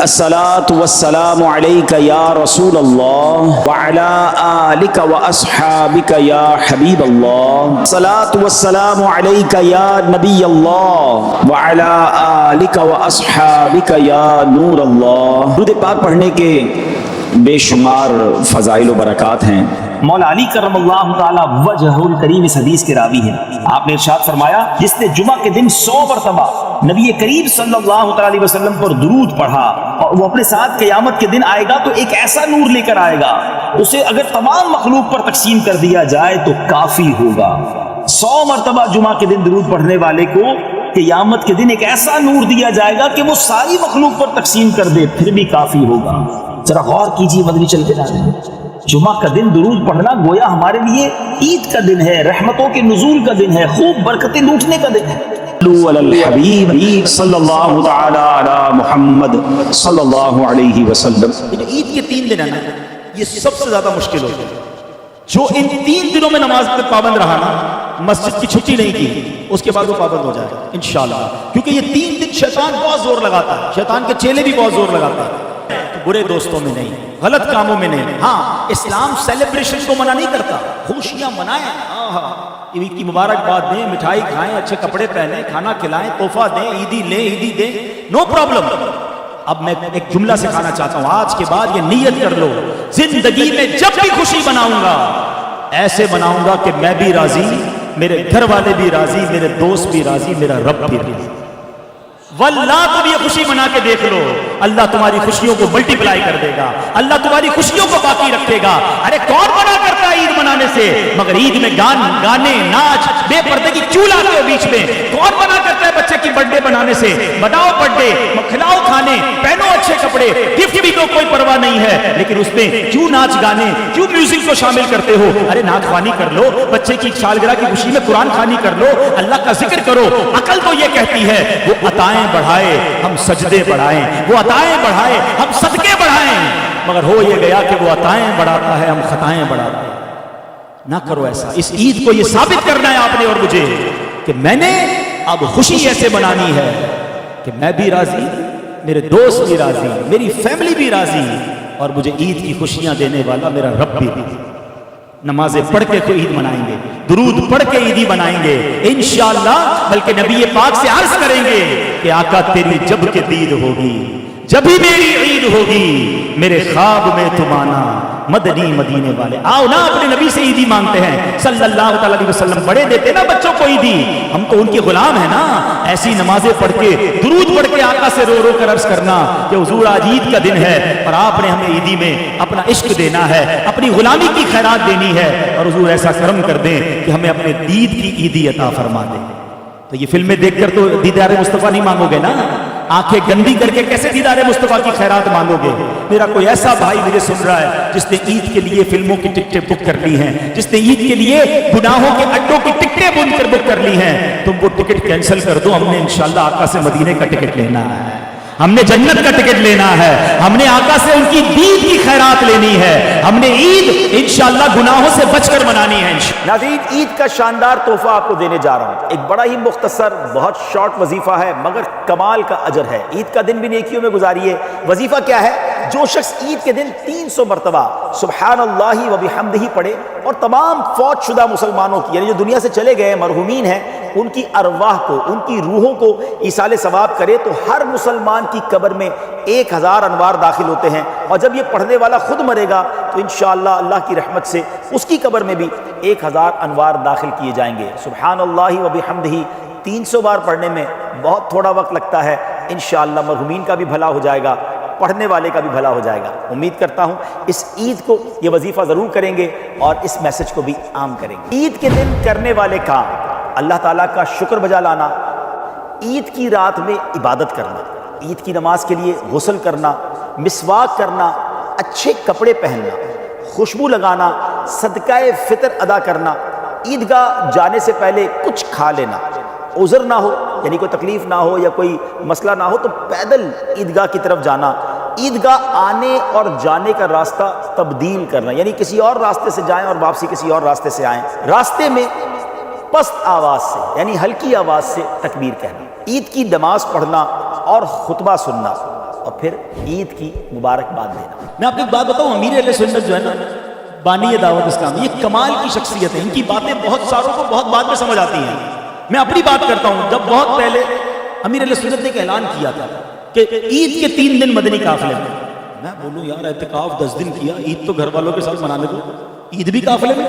الصلاۃ والسلام علیک یا رسول اللہ وعلی آلک واصحابک یا حبیب اللہ، الصلاۃ والسلام علیک یا نبی اللہ وعلی آلک واصحابک یا نور اللہ۔ درود پاک پڑھنے کے بے شمار فضائل و برکات ہیں۔ مولا علی کرم اللہ تعالی وجہ الکریم اس حدیث کے راوی ہیں۔ آپ نے ارشاد فرمایا، جس نے جمعہ کے دن 100 مرتبہ نبی کریم صلی اللہ تعالی علیہ وسلم پر درود پڑھا اور وہ اپنے ساتھ قیامت کے دن آئے گا تو ایک ایسا نور لے کر آئے گا، اسے اگر تمام مخلوق پر تقسیم کر دیا جائے تو کافی ہوگا۔ 100 مرتبہ جمعہ کے دن درود پڑھنے والے کو قیامت کے دن ایک ایسا نور دیا جائے گا کہ وہ ساری مخلوق پر تقسیم کر دے، پھر بھی کافی ہوگا۔ ذرا غور کیجیے، مدنی چل کے جانے ہیں۔ جمعہ کا دن درود پڑھنا گویا ہمارے لیے عید کا دن ہے، رحمتوں کے نزول کا دن ہے، خوب برکتیں لوٹنے کا دن ہے۔ علی الحبیب صلی اللہ تعالی علی محمد صلی اللہ علیہ وسلم۔ عید کے 3 دن ہیں نا، یہ سب سے زیادہ مشکل ہوتا ہے۔ جو ان 3 دنوں میں نماز پہ پابند رہا نا، مسجد کی چھٹی نہیں کی، اس کے بعد وہ پابند ہو جائے گا انشاءاللہ، کیونکہ یہ 3 دن شیطان بہت زور لگاتا ہے، شیطان کے چیلے بھی بہت زور لگاتا ہے۔ برے دوستوں میں نہیں، غلط کاموں میں نہیں۔ ہاں، اسلام سیلیبریشن کو منع نہیں کرتا، خوشیاں منائیں، عید کی مبارکباد دیں، مٹھائی کھائیں، اچھے کپڑے پہنیں، کھانا کھلائیں، تحفہ دیں، عیدی لیں، عیدی دیں، نو پرابلم۔ اب میں ایک جملہ سکھانا چاہتا ہوں، آج کے بعد یہ نیت کر لو، زندگی میں جب بھی خوشی مناؤں گا ایسے مناؤں گا کہ میں بھی راضی، میرے گھر والے بھی راضی، میرے دوست بھی راضی، میرا رب بھی راضی۔ واللہ تم یہ خوشی منا کے دیکھ لو، اللہ تمہاری خوشیوں کو ملٹی پلائی کر دے گا، اللہ تمہاری خوشیوں کو باقی رکھے گا۔ ارے کون منع کرتا ہے عید منانے سے؟ مگر عید میں گانے، ناچ، بے پردے کی چول آتے ہو بیچ میں۔ کون منع کرتا ہے بچے کی برتھ ڈے بنانے سے؟ بناؤ برتھ ڈے، کھلاؤ کھانے، پہنو اچھے کپڑے، گفٹ بھی تو کوئی پرواہ نہیں ہے، لیکن اس میں کیوں ناچ گانے، کیوں میوزک کو شامل کرتے ہو؟ ارے نعت خوانی کر لو، بچے کی سالگرہ کی خوشی میں قرآن خوانی کر لو، اللہ کا ذکر کرو۔ عقل تو یہ کہتی ہے وہ عطائیں بڑھائے ہم سجدے بڑھائیں، وہ عطائیں بڑھائے ہم صدقے بڑھائیں، مگر ہو یہ گیا کہ وہ عطائیں بڑھاتا ہے ہم خطائیں بڑھاتے ہیں۔ نہ کرو ایسا۔ اس عید کو یہ ثابت کرنا ہے آپ نے اور مجھے کہ میں نے اب خوشی ایسے منانی ہے کہ میں بھی راضی، میرے دوست بھی راضی، میری فیملی بھی راضی، اور مجھے عید کی خوشیاں دینے والا میرا رب بھی راضی۔ نمازیں پڑھ کے کوئی عید منائیں گے، درود پڑھ کے عیدی بنائیں گے انشاءاللہ، بلکہ نبی پاک سے عرض کریں گے کہ آقا تیری جب کہ دید ہوگی، جب ہی میری عید ہوگی، میرے خواب میں تم آنا مدنی مدینے والے۔ آؤ نا اپنے نبی سے عیدی مانگتے ہیں صلی اللہ تعالی علیہ وسلم، بڑے دیتے نا بچوں کو عیدی، ہم تو ان کے غلام ہیں نا۔ ایسی نمازیں پڑھ کے، درود پڑھ کے آقا سے رو رو کر عرض کرنا کہ حضور آج عید کا دن ہے اور آپ نے ہمیں عیدی میں اپنا عشق دینا ہے، اپنی غلامی کی خیرات دینی ہے، اور حضور ایسا کرم کر دیں کہ ہمیں اپنے دید کی عیدی عطا فرما دیں۔ تو یہ فلمیں دیکھ کر تو دیدار مصطفیٰ نہیں مانگو گے نا، آنکھیں گندی کر کے کیسے دیدار مصطفیٰ کی خیرات مانگو گے؟ میرا کوئی ایسا بھائی مجھے سن رہا ہے جس نے عید کے لیے فلموں کی ٹکٹیں بک کر لی ہیں، جس نے عید کے لیے گناہوں کے اڈوں کی ٹکٹیں بن کر بک کر لی ہیں، تم وہ ٹکٹ کینسل کر دو۔ ہم نے انشاءاللہ آقا سے مدینے کا ٹکٹ لینا ہے، ہم نے جنت کا ٹکٹ لینا ہے، ہم نے آقا سے ان کی دید کی خیرات لینی ہے، ہم نے عید انشاءاللہ گناہوں سے بچ کر منانی ہے۔ ناظرین، عید کا شاندار تحفہ آپ کو دینے جا رہا ہوں، ایک بڑا ہی مختصر بہت شارٹ وظیفہ ہے مگر کمال کا اجر ہے۔ عید کا دن بھی نیکیوں میں گزاریے۔ وظیفہ کیا ہے؟ جو شخص عید کے دن 300 مرتبہ سبحان اللہ و بحمدہ پڑھے اور تمام فوت شدہ مسلمانوں کی، یعنی جو دنیا سے چلے گئے مرحومین ہیں، ان کی ارواح کو، ان کی روحوں کو ایصال ثواب کرے تو ہر مسلمان کی قبر میں 1000 انوار داخل ہوتے ہیں، اور جب یہ پڑھنے والا خود مرے گا تو انشاءاللہ اللہ کی رحمت سے اس کی قبر میں بھی 1000 انوار داخل کیے جائیں گے۔ سبحان اللہ و بحمدہ 300 بار پڑھنے میں بہت تھوڑا وقت لگتا ہے، انشاءاللہ مرحومین کا بھی بھلا ہو جائے گا، پڑھنے والے کا بھی بھلا ہو جائے گا۔ امید کرتا ہوں اس عید کو یہ وظیفہ ضرور کریں گے اور اس میسج کو بھی عام کریں گے۔ عید کے دن کرنے والے کام: اللہ تعالیٰ کا شکر بجا لانا، عید کی رات میں عبادت کرنا، عید کی نماز کے لیے غسل کرنا، مسواک کرنا، اچھے کپڑے پہننا، خوشبو لگانا، صدقہ فطر ادا کرنا، عیدگاہ جانے سے پہلے کچھ کھا لینا، عذر نہ ہو یعنی کوئی تکلیف نہ ہو یا کوئی مسئلہ نہ ہو تو پیدل عیدگاہ کی طرف جانا، عیدگاہ آنے اور جانے کا راستہ تبدیل کرنا، یعنی کسی اور راستے سے جائیں اور واپسی کسی اور راستے سے آئیں، راستے میں پست آواز سے یعنی ہلکی آواز سے تکبیر کہنا، عید کی نماز پڑھنا اور خطبہ سننا، اور پھر عید کی مبارکباد دینا. میں آپ کو ایک بات بتاؤں, امیر اہل سنت جو ہے نا, بانی دعوت اسلام, یہ کمال کی شخصیت ہے. ان کی باتیں بہت ساروں کو بہت بعد میں سمجھ آتی ہیں. میں اپنی بات کرتا ہوں, جب بہت پہلے امیر اہل سنت نے ایک اعلان کیا تھا کہ عید کے 3 دن مدنی قافلے میں بولوں یار اعتکاف 10 دن کیا, عید تو گھر والوں کے ساتھ منانے دو, عید بھی قافلے میں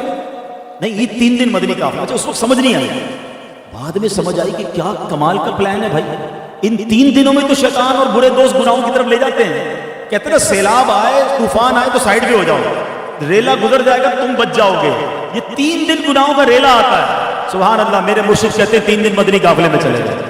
نہیں, عید 3 دن مدنی قافلہ. اچھا اس وقت سمجھ نہیں آئی, بعد میں سمجھ آئی کہ کیا کمال کا پلان ہے بھائی. ان 3 دنوں میں تو شیطان اور برے دوست گناہوں کی طرف لے جاتے ہیں. کہتے ہیں سیلاب آئے, طوفان آئے تو سائڈ پہ ہو جاؤ, ریلا گزر جائے گا تم بچ جاؤ گے. یہ 3 دن گناہوں کا ریلا آتا ہے. سبحان اللہ, میرے مرشد کہتے ہیں 3 دن مدنی قافلے میں چلے جائیں,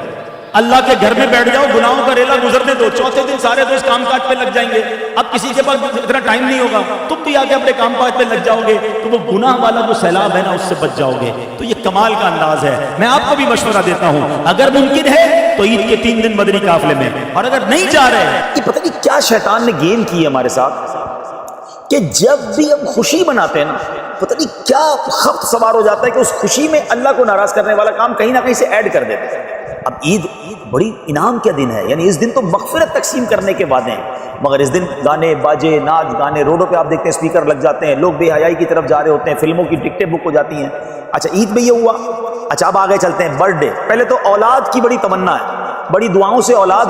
اللہ کے گھر میں بیٹھ جاؤ, گناہوں کا ریلا گزرنے دو. چوتھے دن سارے دوست کام کاج پہ لگ جائیں گے. اب کسی کے پاس اتنا ٹائم نہیں ہوگا, تم بھی آگے اپنے کام کاج پہ لگ جاؤ گے, تو وہ گناہ والا جو سیلاب ہے نا اس سے بچ جاؤ گے. تو یہ کمال کا انداز ہے. میں آپ کو بھی مشورہ دیتا ہوں, اگر ممکن ہے تو عید کے 3 دن مدنی قافلے میں, اور اگر نہیں جا رہے یہ پتہ نہیں کیا شیطان نے گیم کی ہے ہمارے ساتھ کہ جب بھی ہم خوشی مناتے ہیں نا, پتہ نہیں کیا خبط سوار ہو جاتا ہے کہ اس خوشی میں اللہ کو ناراض کرنے والا کام کہیں نہ کہیں سے ایڈ کر دیتے ہیں. اب عید بڑی انعام کا دن ہے, یعنی اس دن تو مغفرت تقسیم کرنے کے وعدے ہیں, مگر اس دن گانے باجے ناچ گانے, روڈوں پہ آپ دیکھتے ہیں اسپیکر لگ جاتے ہیں, لوگ بے حیائی کی طرف جا رہے ہوتے ہیں, فلموں کی ٹکٹیں بک ہو جاتی ہیں. اچھا عید میں یہ ہوا. اچھا اب آگے چلتے ہیں برتھ ڈے. پہلے تو اولاد کی بڑی تمنا ہے, بڑی دعاؤں سے اولاد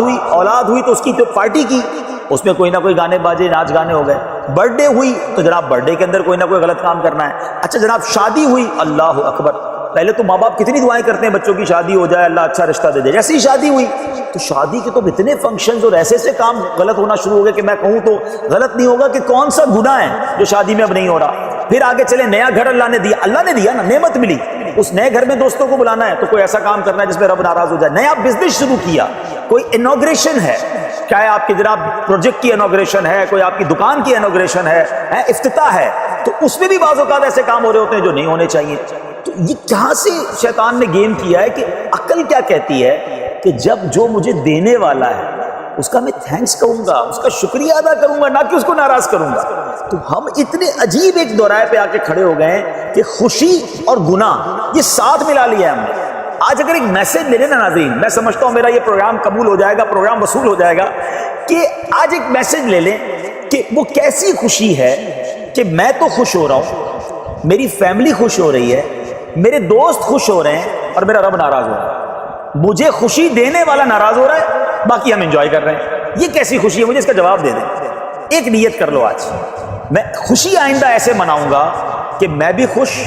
ہوئی تو اس کی جو پارٹی کی, اس میں کوئی نہ کوئی گانے باجے ناچ گانے ہو گئے. برتھ ڈے ہوئی تو جناب برتھ ڈے کے اندر کوئی نہ کوئی غلط کام کرنا ہے. اچھا جناب شادی ہوئی, اللہ اکبر, پہلے تو ماں باپ کتنی دعائیں کرتے ہیں بچوں کی شادی ہو جائے, اللہ اچھا رشتہ دے دے. جیسی شادی ہوئی تو شادی کے تو اتنے فنکشنز اور ایسے سے کام غلط ہونا شروع ہو گئے کہ میں کہوں تو غلط نہیں ہوگا کہ کون سا گناہ ہے جو شادی میں اب نہیں ہو رہا. پھر آگے چلے, نیا گھر اللہ نے دیا نا, نعمت ملی, اس نئے گھر میں دوستوں کو بلانا ہے تو کوئی ایسا کام کرنا ہے جس میں رب ناراض ہو جائے. نیا بزنس شروع کیا, کوئی انوگریشن ہے, چاہے آپ کی جناب پروجیکٹ کی انوگریشن ہے, کوئی آپ کی دکان کی انوگریشن ہے, افتتاح ہے, تو اس میں بھی بعض اوقات ایسے کام ہو رہے ہوتے ہیں جو نہیں ہونے چاہیے. تو یہ کہاں سے شیطان نے گیم کیا ہے کہ عقل کیا کہتی ہے کہ جب جو مجھے دینے والا ہے اس کا میں تھینکس کہوں گا, اس کا شکریہ ادا کروں گا, نہ کہ اس کو ناراض کروں گا. تو ہم اتنے عجیب ایک دورائے پہ آ کے کھڑے ہو گئے ہیں کہ خوشی اور گناہ یہ ساتھ ملا لیا ہے ہم نے. آج اگر ایک میسج لے لیں نا ناظرین, میں سمجھتا ہوں میرا یہ پروگرام قبول ہو جائے گا, پروگرام وصول ہو جائے گا, کہ آج ایک میسج لے لیں کہ وہ کیسی خوشی ہے کہ میں تو خوش ہو رہا ہوں, میری فیملی خوش ہو رہی ہے, میرے دوست خوش ہو رہے ہیں, اور میرا رب ناراض ہو رہا ہے. مجھے خوشی دینے والا ناراض ہو رہا ہے, باقی ہم انجوائے کر رہے ہیں. یہ کیسی خوشی ہے, مجھے اس کا جواب دے دیں. ایک نیت کر لو, آج میں خوشی آئندہ ایسے مناؤں گا کہ میں بھی خوش,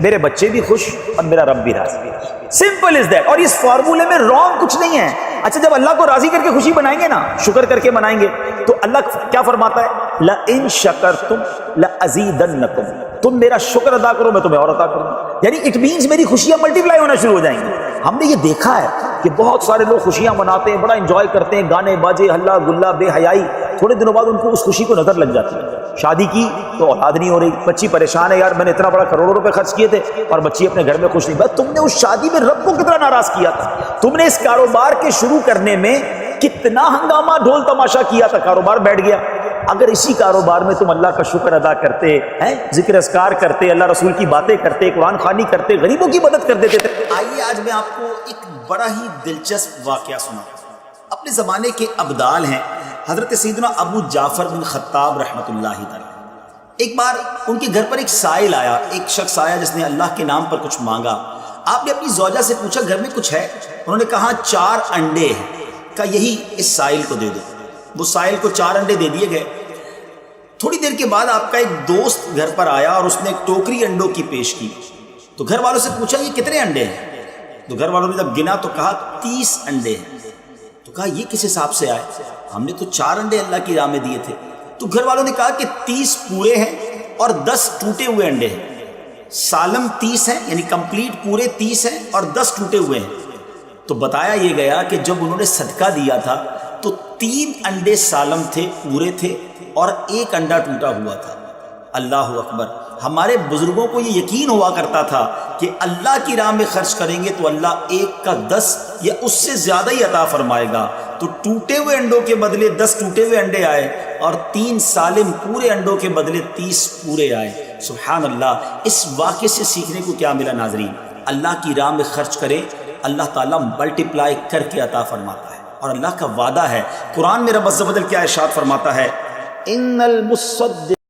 میرے بچے بھی خوش, اور میرا رب بھی راضی. Simple is that. اور اس فارمولے میں رانگ کچھ نہیں ہے. اچھا جب اللہ کو راضی کر کے خوشی منائیں گے نا, شکر کر کے منائیں گے, تو اللہ کیا فرماتا ہے, لَإِن شَكَرْتُمْ لَأَزِيدَنَّكُمْ, تم میرا شکر ادا کرو میں تمہیں اور عطا کروں. یعنی اٹ مینز میری خوشیاں ملٹیپلائی ہونا شروع ہو جائیں گی. ہم نے یہ دیکھا ہے کہ بہت سارے لوگ خوشیاں مناتے ہیں, بڑا انجوائے کرتے ہیں, گانے باجے ہلا گلا بے حیائی, تھوڑے دنوں بعد ان کو اس خوشی کو نظر لگ جاتی ہے. شادی کی تو اولاد نہیں ہو رہی, بچی پریشان ہے, یار میں نے اتنا بڑا کروڑوں روپے خرچ کیے تھے اور بچی اپنے گھر میں خوش نہیں. بس تم نے اس شادی میں رب کو کتنا ناراض کیا تھا, تم نے اس کاروبار کے شروع کرنے میں کتنا ہنگامہ ڈھول تماشا کیا تھا, کاروبار بیٹھ گیا. اگر اسی کاروبار میں تم اللہ کا شکر ادا کرتے ہیں, ذکر اذکار کرتے, اللہ رسول کی باتیں کرتے, قرآن خوانی کرتے, غریبوں کی مدد کر دیتے تھے. آئیے آج میں آپ کو ایک بڑا ہی دلچسپ واقعہ سناتا ہوں. اپنے زمانے کے ابدال ہیں حضرت سیدنا ابو جعفر بن خطاب رحمۃ اللہ تعالی. ایک بار ان کے گھر پر ایک سائل آیا, ایک شخص آیا جس نے اللہ کے نام پر کچھ مانگا. آپ نے اپنی زوجہ سے پوچھا گھر میں کچھ ہے؟ انہوں نے کہا 4 انڈے ہیں. کہا یہی اس سائل کو دے دو. وہ سائل کو 4 انڈے دے دیے گئے. تھوڑی دیر کے بعد آپ کا ایک دوست گھر پر آیا اور اس نے ایک ٹوکری انڈوں کی پیش کی. تو گھر والوں سے پوچھا یہ کتنے انڈے ہیں؟ تو گھر والوں نے جب گنا تو کہا 30 انڈے ہیں. تو کہا یہ کس حساب سے آئے, ہم نے تو 4 انڈے اللہ کی راہ میں دیے تھے. تو گھر والوں نے کہا کہ 30 پورے ہیں اور 10 ٹوٹے ہوئے انڈے ہیں. سالم 30 ہیں, یعنی کمپلیٹ پورے 30 ہیں اور 10 ٹوٹے ہوئے ہیں. تو بتایا یہ گیا کہ جب انہوں نے صدقہ دیا تھا تو 3 انڈے سالم تھے, پورے تھے, اور 1 انڈا ٹوٹا ہوا تھا. اللہ اکبر. ہمارے بزرگوں کو یہ یقین ہوا کرتا تھا کہ اللہ کی راہ میں خرچ کریں گے تو اللہ 1 کا 10 یا اس سے زیادہ ہی عطا فرمائے گا. تو ٹوٹے ہوئے انڈوں کے بدلے 10 ٹوٹے ہوئے انڈے آئے, اور 3 سالم پورے انڈوں کے بدلے 30 پورے آئے. سبحان اللہ. اس واقعے سے سیکھنے کو کیا ملا ناظرین؟ اللہ کی راہ میں خرچ کریں, اللہ تعالیٰ ملٹیپلائی کر کے عطا فرماتا ہے. اور اللہ کا وعدہ ہے. قرآن میں رب عز و جل کیا ارشاد فرماتا ہے؟ ان المصدق